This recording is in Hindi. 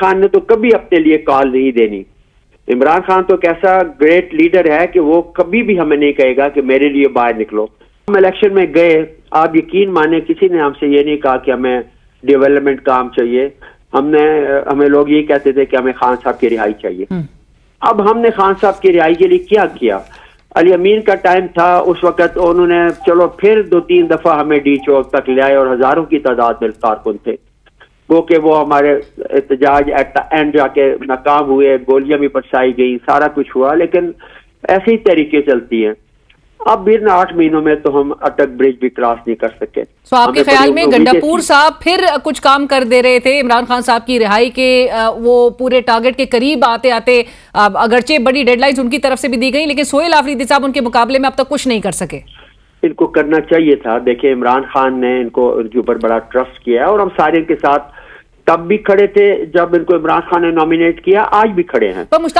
खान ने तो कभी अपने लिए कॉल नहीं देनी। इमरान खान तो कैसा ग्रेट लीडर है कि वो कभी भी हमें नहीं कहेगा कि मेरे लिए बाहर निकलो। हम इलेक्शन में गए, आप यकीन माने किसी ने हमसे ये नहीं कहा कि हमें डेवलपमेंट काम चाहिए। हमें लोग ये कहते थे कि हमें खान साहब की रिहाई चाहिए। अब हमने खान साहब की रिहाई के लिए क्या किया? अली अमीन का टाइम था, उस वक्त उन्होंने चलो फिर 2-3 दफा हमें डी चौक तक ले आए और हजारों की तादाद में कारकुन थे। वो कि वो हमारे एहतजाज एट द एंड जाके नाकाम हुए, गोलियां भी बरसाई गई, सारा कुछ हुआ, लेकिन ऐसे ही तरीके चलती हैं। अब भी 8 महीनों में तो हम अटक ब्रिज भी क्रॉस नहीं कर सके। तो आपके ख्याल में गंडापुर साहब फिर कुछ काम कर दे रहे थे इमरान खान साहब की रिहाई के, वो पूरे टारगेट के करीब आते आते, अगरचे बड़ी डेडलाइंस उनकी तरफ से भी दी गई, लेकिन सोहेल आफरीदी साहब उनके मुकाबले में अब तक कुछ नहीं कर सके। इनको करना चाहिए था। देखिए, इमरान खान ने इनके ऊपर बड़ा ट्रस्ट किया और हम सारे इनके साथ तब भी खड़े थे जब इनको इमरान खान ने नॉमिनेट किया, आज भी खड़े हैं।